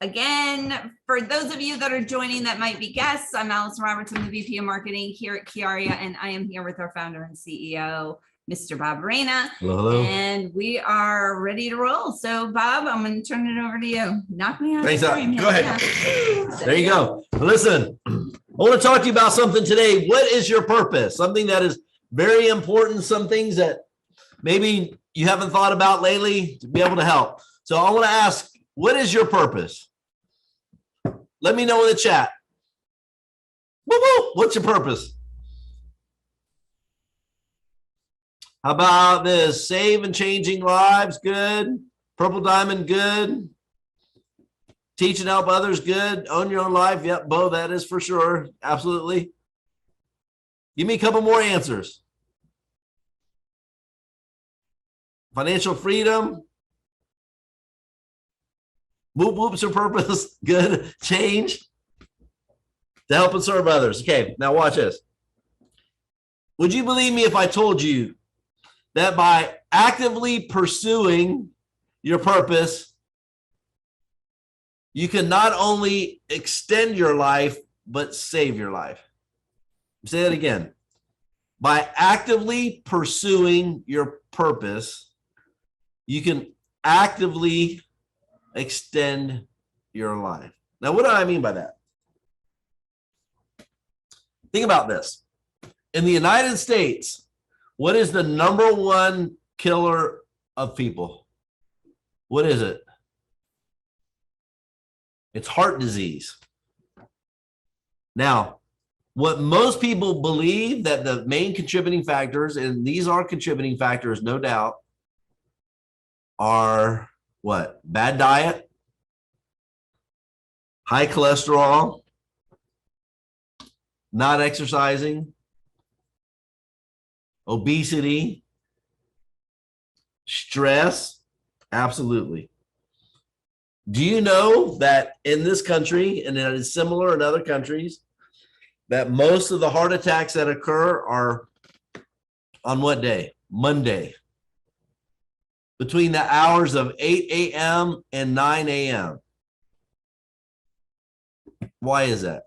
Again, for those of you that are joining that might be guests, I'm Allison Roberts. I'm the VP of Marketing here at Chiaria, and I am here with our founder and CEO, Mr. Bob Reina. Hello. And we are ready to roll. So, Bob, I'm going to turn it over to you. Knock me out. Thanks, go ahead. Yeah. There you go. Listen, I want to talk to you about something today. What is your purpose? Something that is very important. Some things that maybe you haven't thought about lately to be able to help. So I want to ask, what is your purpose? Let me know in the chat. Woo-woo. What's your purpose? How about this? Save and changing lives, good. Purple diamond, good. Teach and help others, good. Own your own life, yep, Bo, that is for sure, absolutely. Give me a couple more answers. Financial freedom. Whoop, whoop's your purpose, good. Change. To help and serve others. Okay, now watch this. Would you believe me if I told you that by actively pursuing your purpose, you can not only extend your life, but save your life? Say that again. By actively pursuing your purpose, you can actively extend your life. Now, what do I mean by that? Think about this. In the United States, what is the #1 killer of people? What is it? It's heart disease. Now, what most people believe that the main contributing factors, and these are contributing factors, no doubt, are what? Bad diet, high cholesterol, not exercising, obesity, stress. Absolutely. Do you know that in this country, and it is similar in other countries, that most of the heart attacks that occur are on what day? Monday. Between the hours of 8 a.m. and 9 a.m. Why is that?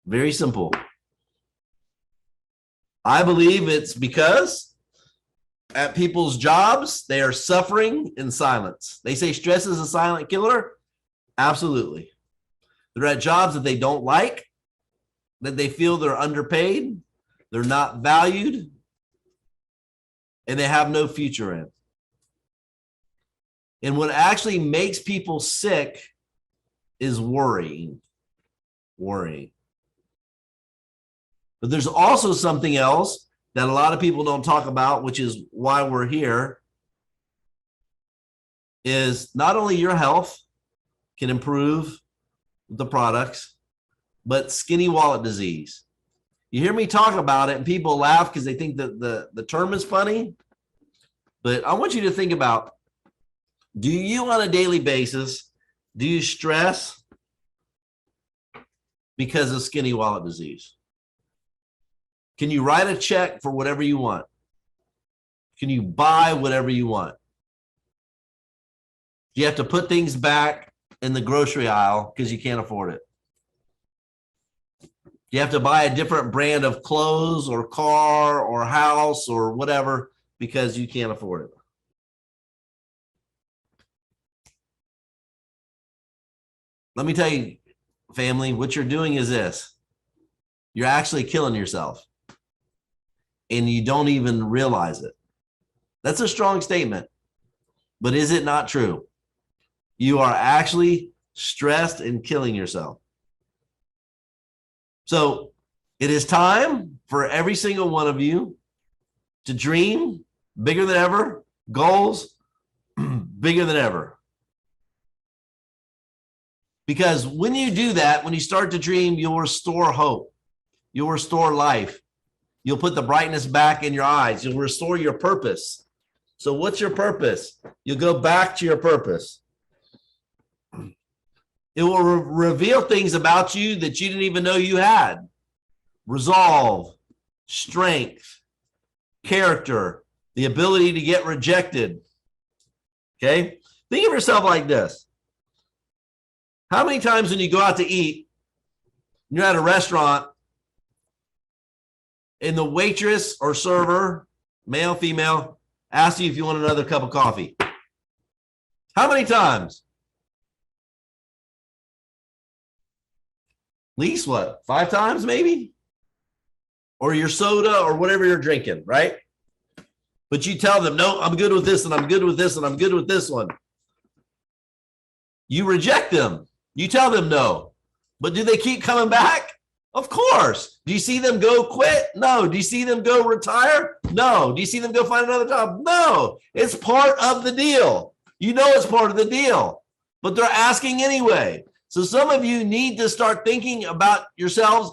Very simple. I believe it's because at people's jobs, they are suffering in silence. They say stress is a silent killer. Absolutely. They're at jobs that they don't like, that they feel they're underpaid, they're not valued, and they have no future in. And what actually makes people sick is worrying. Worrying. But there's also something else that a lot of people don't talk about, which is why we're here, is not only your health can improve with the products, but skinny wallet disease. You hear me talk about it and people laugh because they think that the term is funny, but I want you to think about, do you on a daily basis, do you stress because of skinny wallet disease? Can you write a check for whatever you want? Can you buy whatever you want? Do you have to put things back in the grocery aisle because you can't afford it? Do you have to buy a different brand of clothes or car or house or whatever because you can't afford it? Let me tell you, family, what you're doing is this. You're actually killing yourself. And you don't even realize it. That's a strong statement, but is it not true? You are actually stressed and killing yourself. So it is time for every single one of you to dream bigger than ever, goals bigger than ever. Because when you do that, when you start to dream, you'll restore hope. You'll restore life. You'll put the brightness back in your eyes. You'll restore your purpose. So what's your purpose? You'll go back to your purpose. It will reveal things about you that you didn't even know you had. Resolve, strength, character, the ability to get rejected. Okay? Think of yourself like this. How many times when you go out to eat, you're at a restaurant, and the waitress or server, male, female, asks you if you want another cup of coffee? How many times? At least what, 5 times maybe? Or your soda or whatever you're drinking, right? But you tell them, no, I'm good with this, and I'm good with this, and I'm good with this one. You reject them. You tell them no. But do they keep coming back? Of course. Do you see them go quit? No. Do you see them go retire? No. Do you see them go find another job? No. It's part of the deal. You know it's part of the deal, but they're asking anyway. So some of you need to start thinking about yourselves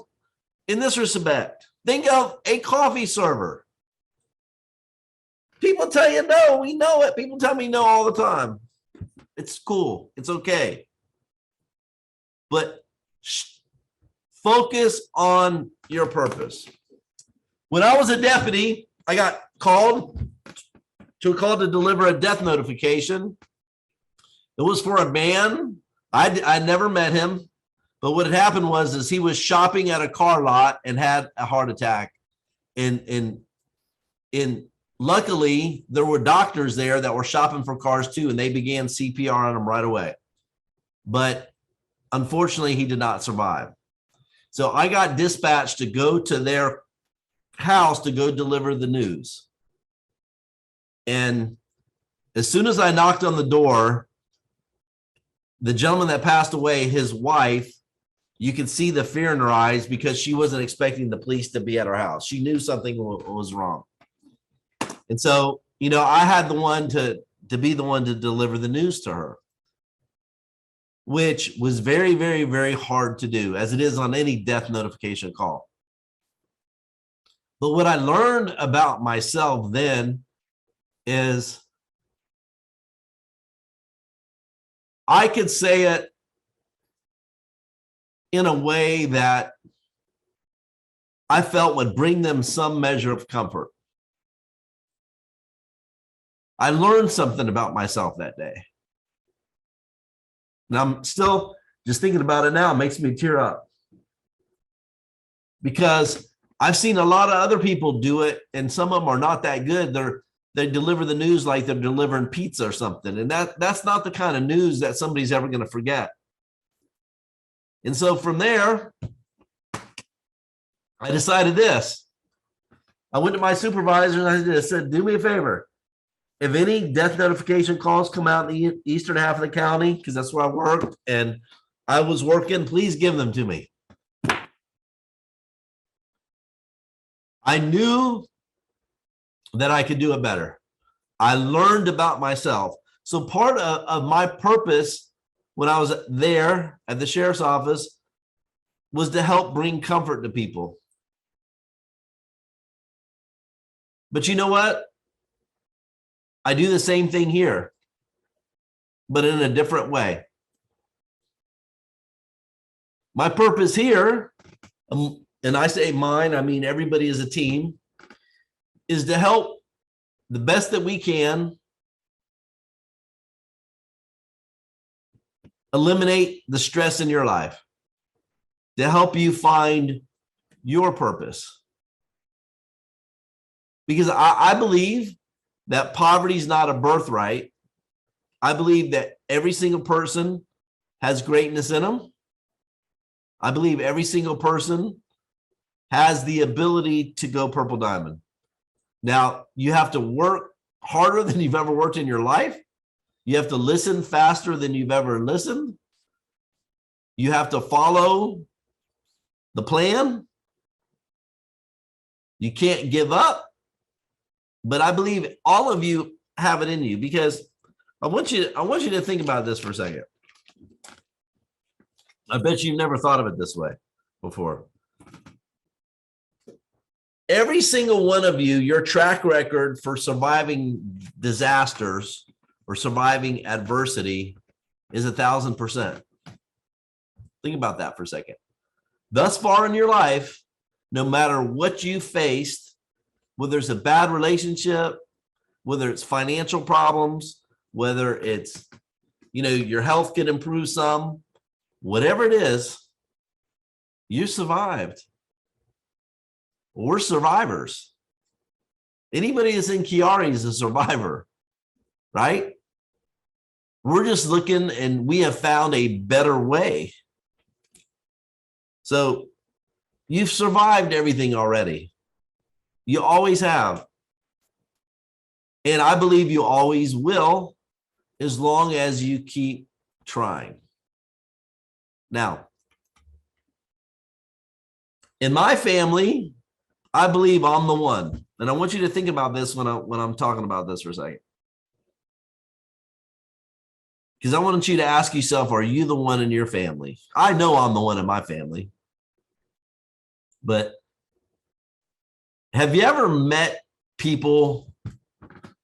in this respect. Think of a coffee server. People tell you no, we know it. People tell me no all the time. It's cool. It's okay. But focus on your purpose. When I was a deputy, I got called to deliver a death notification. It was for a man. I never met him, but what had happened was he was shopping at a car lot and had a heart attack. And luckily, there were doctors there that were shopping for cars too, and they began CPR on him right away. But unfortunately, he did not survive. So I got dispatched to go to their house to go deliver the news. And as soon as I knocked on the door, the gentleman that passed away, his wife, you could see the fear in her eyes because she wasn't expecting the police to be at her house. She knew something was wrong. And so, you know, I had the one to be the one to deliver the news to her, which was very, very, very hard to do, as it is on any death notification call. But what I learned about myself then is I could say it in a way that I felt would bring them some measure of comfort. I learned something about myself that day. And I'm still just thinking about it now, it makes me tear up. Because I've seen a lot of other people do it, and some of them are not that good. They deliver the news like they're delivering pizza or something. And that's not the kind of news that somebody's ever going to forget. And so from there, I decided this. I went to my supervisor and I said, do me a favor. If any death notification calls come out in the eastern half of the county, because that's where I worked and I was working, please give them to me. I knew that I could do it better. I learned about myself. So part of my purpose when I was there at the sheriff's office was to help bring comfort to people. But you know what? I do the same thing here, but in a different way. My purpose here, and I say mine, I mean everybody is a team, is to help the best that we can eliminate the stress in your life, to help you find your purpose. Because I believe that poverty is not a birthright. I believe that every single person has greatness in them. I believe every single person has the ability to go purple diamond. Now, you have to work harder than you've ever worked in your life. You have to listen faster than you've ever listened. You have to follow the plan. You can't give up. But I believe all of you have it in you, because I want you to think about this for a second. I bet you've never thought of it this way before. Every single one of you, your track record for surviving disasters or surviving adversity is 1,000%. Think about that for a second. Thus far in your life, no matter what you faced, whether it's a bad relationship, whether it's financial problems, whether it's, your health can improve some, whatever it is, you survived. We're survivors. Anybody that's in Chiari is a survivor, right? We're just looking and we have found a better way. So you've survived everything already. You always have. And I believe you always will, as long as you keep trying. Now, in my family, I believe I'm the one. And I want you to think about this when I'm talking about this for a second. Because I want you to ask yourself, are you the one in your family? I know I'm the one in my family. But have you ever met people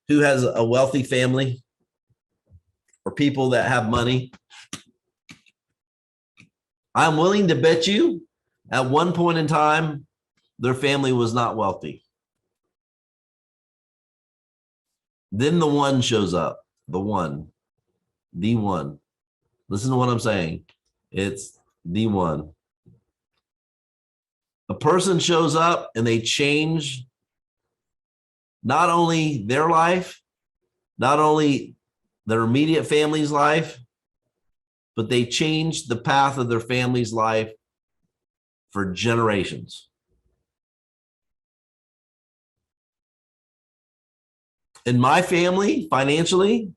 who has a wealthy family or people that have money? I'm willing to bet you at one point in time, their family was not wealthy. Then the one shows up, the one. Listen to what I'm saying. It's the one. A person shows up and they change not only their life, not only their immediate family's life, but they change the path of their family's life for generations. In my family, financially,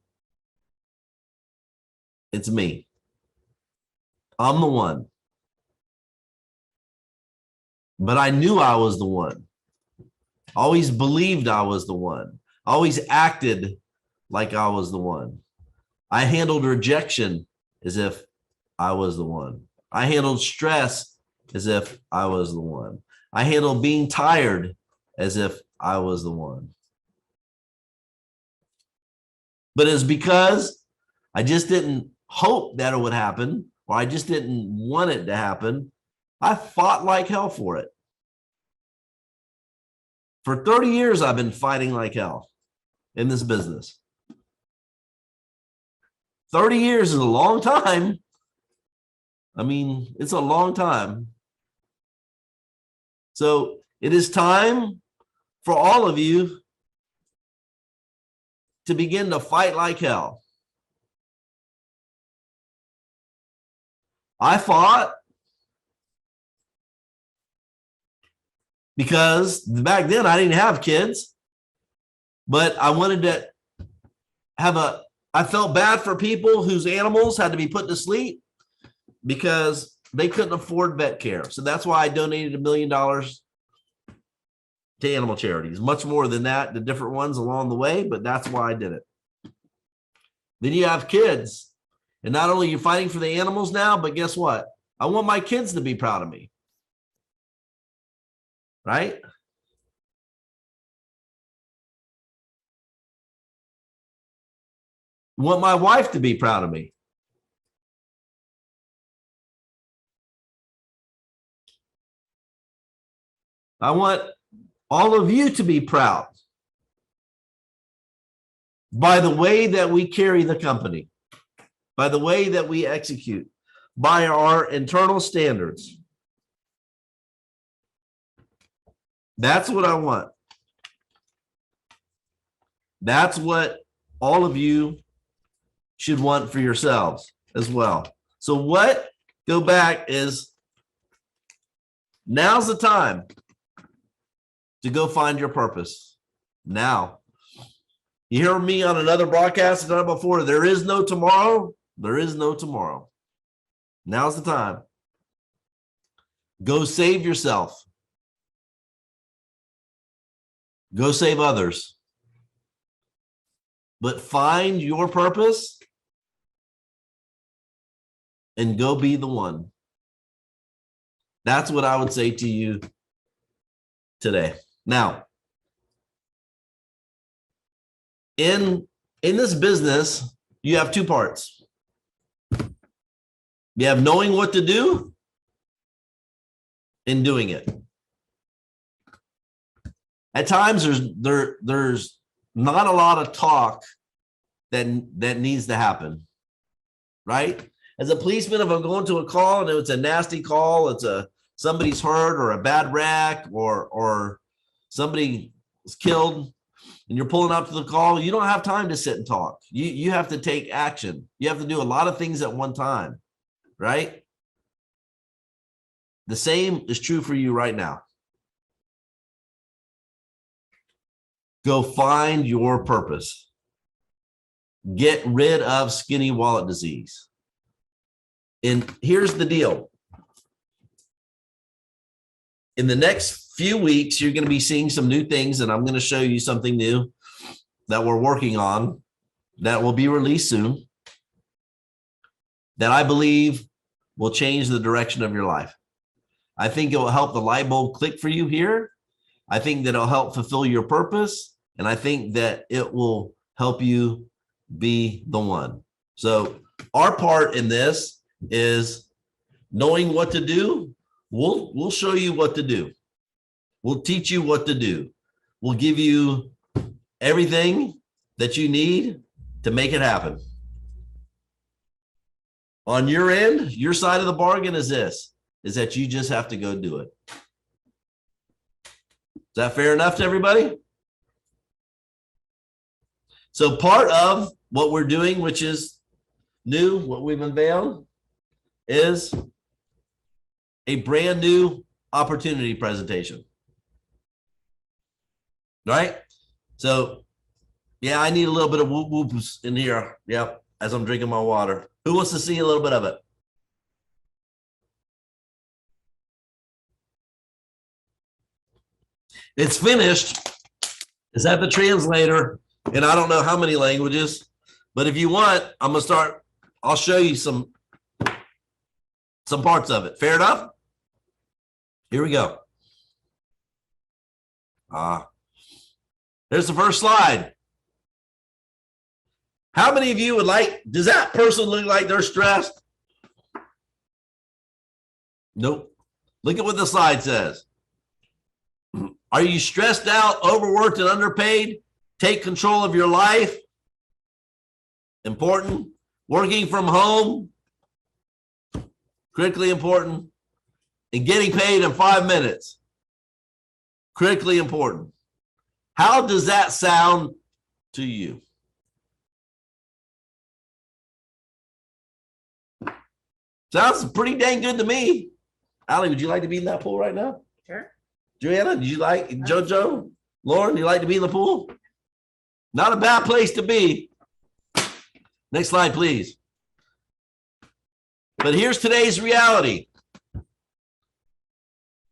it's me. I'm the one. But I knew I was the one. Always believed I was the one. Always acted like I was the one. I handled rejection as if I was the one. I handled stress as if I was the one. I handled being tired as if I was the one. But it's because I just didn't hope that it would happen, or I just didn't want it to happen. I fought like hell for it. For 30 years, I've been fighting like hell in this business. 30 years is a long time. I mean, it's a long time. So it is time for all of you to begin to fight like hell. I fought because back then I didn't have kids, but I wanted to have I felt bad for people whose animals had to be put to sleep because they couldn't afford vet care. So that's why I donated $1 million to animal charities, much more than that, the different ones along the way, but that's why I did it. Then you have kids, and not only are you fighting for the animals now, but guess what? I want my kids to be proud of me. Right? I want my wife to be proud of me. I want all of you to be proud by the way that we carry the company, by the way that we execute, by our internal standards. That's what I want. That's what all of you should want for yourselves as well. So what, go back, is now's the time to go find your purpose. Now, you hear me on another broadcast I've done before, there is no tomorrow. There is no tomorrow. Now's the time. Go save yourself. Go save others. But find your purpose and go be the one. That's what I would say to you today. Now, in this business, you have two parts. You have knowing what to do and doing it. At times, there's not a lot of talk that needs to happen, right? as a policeman, if I'm going to a call and it's a nasty call, it's somebody's hurt or a bad wreck or somebody is killed and you're pulling up to the call, you don't have time to sit and talk. You have to take action. You have to do a lot of things at one time, right? The same is true for you right now. Go find your purpose. Get rid of skinny wallet disease. And here's the deal. In the next few weeks, you're going to be seeing some new things, and I'm going to show you something new that we're working on that will be released soon that I believe will change the direction of your life. I think it will help the light bulb click for you here. I think that it'll help fulfill your purpose, and I think that it will help you be the one. So our part in this is knowing what to do. We'll show you what to do. We'll teach you what to do. We'll give you everything that you need to make it happen. On your end, your side of the bargain is that you just have to go do it. Is that fair enough to everybody? So part of what we're doing, which is new, what we've unveiled, is a brand new opportunity presentation. Right? So, yeah, I need a little bit of whoop whoops in here. Yep, as I'm drinking my water. Who wants to see a little bit of it? It's finished. It's at the translator, and I don't know how many languages, but if you want, I'm gonna start. I'll show you some parts of it. Fair enough? Here we go. There's the first slide. How many of you would like, does that person look like they're stressed? Nope. Look at what the slide says. Are you stressed out, overworked, and underpaid? Take control of your life. Important. Working from home. Critically important. And getting paid in 5 minutes. Critically important. How does that sound to you? Sounds pretty dang good to me. Allie, would you like to be in that pool right now? Sure. Joanna, did you like JoJo? Lauren, you like to be in the pool? Not a bad place to be. Next slide, please. But here's today's reality.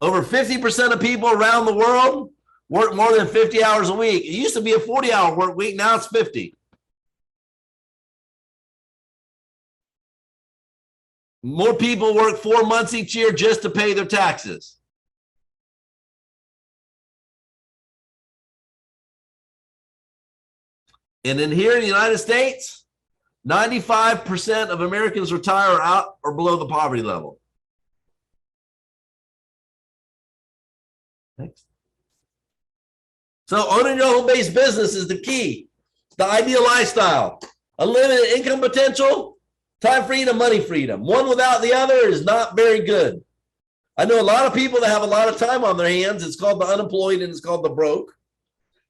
Over 50% of people around the world work more than 50 hours a week. It used to be a 40-hour work week. Now it's 50. More people work 4 months each year just to pay their taxes. And then here in the United States, 95% of Americans retire out or below the poverty level. Next. So owning your home-based business is the key. It's the ideal lifestyle. Unlimited income potential, time freedom, money freedom. One without the other is not very good. I know a lot of people that have a lot of time on their hands. It's called the unemployed and it's called the broke.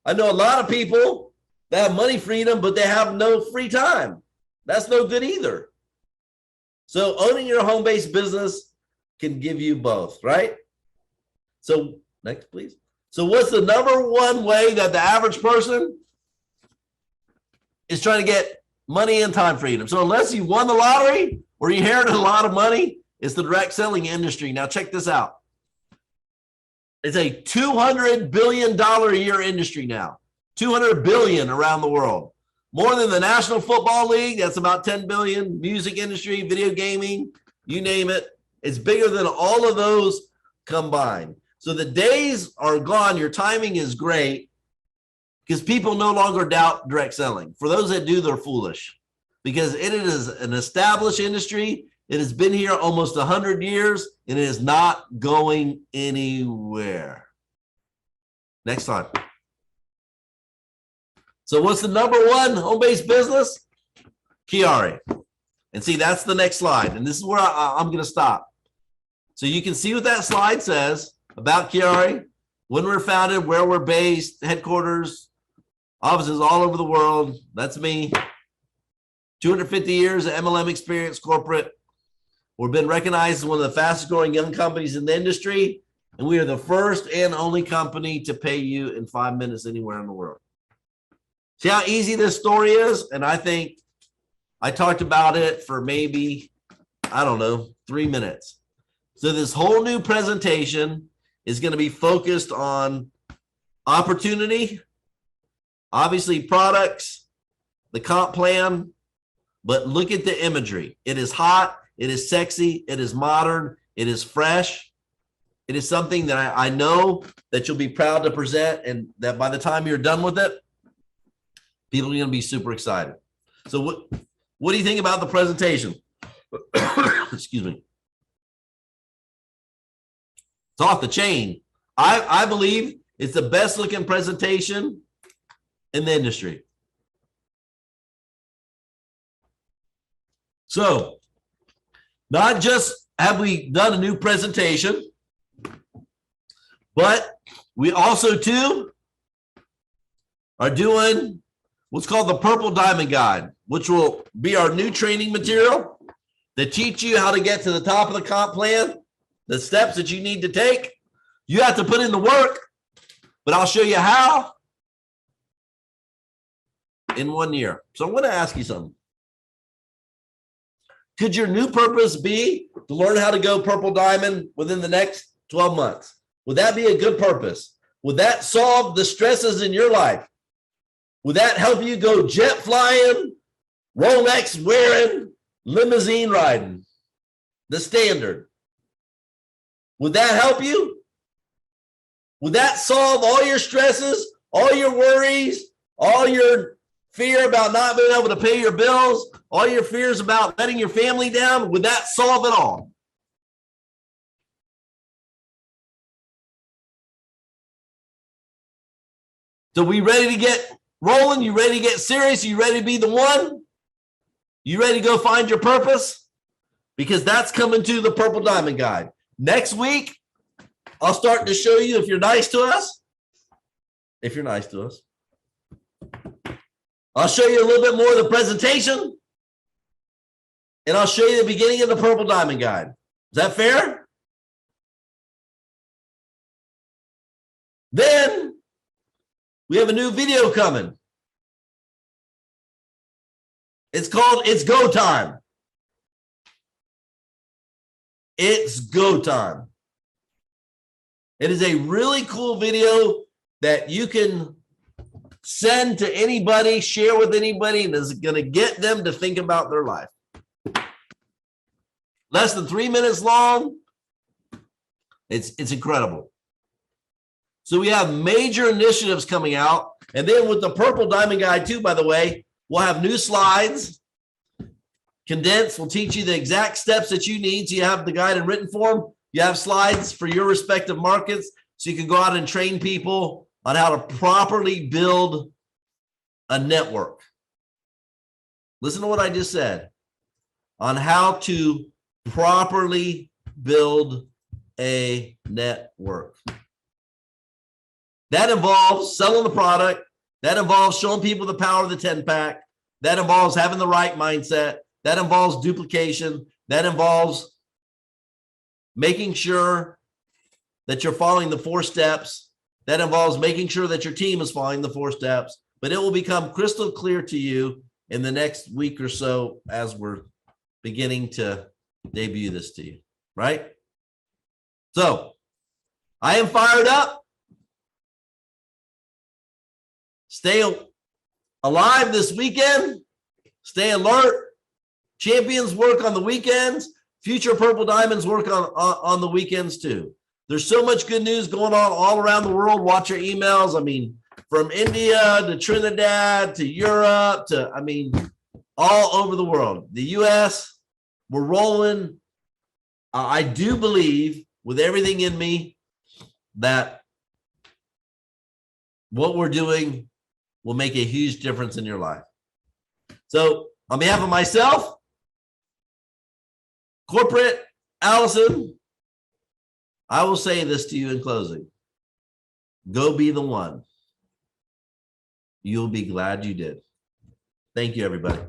I know a lot of people that have money freedom, but they have no free time. That's no good either. So owning your home-based business can give you both, right? So next, please. So what's the number one way that the average person is trying to get money and time freedom? So unless you won the lottery or you inherited a lot of money, it's the direct selling industry. Now check this out. It's a $200 billion a year industry now. 200 billion around the world. More than the National Football League, that's about 10 billion. Music industry, video gaming, you name it. It's bigger than all of those combined. So the days are gone. Your timing is great because people no longer doubt direct selling. For those that do, they're foolish because it is an established industry. It has been here almost 100 years and it is not going anywhere. Next slide. So what's the number one home-based business? Chiari. And see, that's the next slide. And this is where I'm going to stop. So you can see what that slide says about Chiari, when we're founded, where we're based, headquarters, offices all over the world. That's me. 250 years of MLM experience, corporate. We've been recognized as one of the fastest growing young companies in the industry. And we are the first and only company to pay you in 5 minutes anywhere in the world. See how easy this story is? And I think I talked about it for maybe, I don't know, 3 minutes. So this whole new presentation is going to be focused on opportunity, obviously products, the comp plan, but look at the imagery. It is hot. It is sexy. It is modern. It is fresh. It is something that I know that you'll be proud to present, and that by the time you're done with it, people are going to be super excited. So what do you think about the presentation? Excuse me. It's off the chain. I believe it's the best looking presentation in the industry. So not just have we done a new presentation, but we also too are doing what's called the Purple Diamond Guide, which will be our new training material to teach you how to get to the top of the comp plan, the steps that you need to take. You have to put in the work, but I'll show you how in 1 year. So I'm going to ask you something. Could your new purpose be to learn how to go purple diamond within the next 12 months? Would that be a good purpose? Would that solve the stresses in your life? Would that help you go jet flying, Rolex wearing, limousine riding, the standard? Would that help you? Would that solve all your stresses, all your worries, all your fear about not being able to pay your bills, all your fears about letting your family down? Would that solve it all? So we ready to get rolling? You ready to get serious? You ready to be the one? You ready to go find your purpose? Because that's coming to the Purple Diamond Guide. Next week, I'll start to show you, if you're nice to us, I'll show you a little bit more of the presentation, and I'll show you the beginning of the Purple Diamond Guide. Is that fair? Then we have a new video coming. It's called It's Go Time. It's go time. It is a really cool video that you can send to anybody, share with anybody, and is going to get them to think about their life. Less than 3 minutes long. It's incredible. So we have major initiatives coming out. And then with the Purple Diamond Guide too, by the way, we'll have new slides. Condensed, we'll teach you the exact steps that you need. So you have the guide in written form. You have slides for your respective markets. So you can go out and train people on how to properly build a network. Listen to what I just said. On how to properly build a network. That involves selling the product. That involves showing people the power of the 10-pack. That involves having the right mindset. That involves duplication. That involves making sure that you're following the 4 steps. That involves making sure that your team is following the 4 steps. But it will become crystal clear to you in the next week or so as we're beginning to debut this to you, right? So I am fired up. Stay alive this weekend. Stay alert. Champions work on the weekends. Future Purple Diamonds work on the weekends too. There's so much good news going on all around the world. Watch your emails. I mean, from India to Trinidad to Europe to, I mean, all over the world. The US, we're rolling. I do believe with everything in me that what we're doing will make a huge difference in your life. So on behalf of myself Corporate Allison, I will say this to you in closing. Go be the one. You'll be glad you did. Thank you, everybody.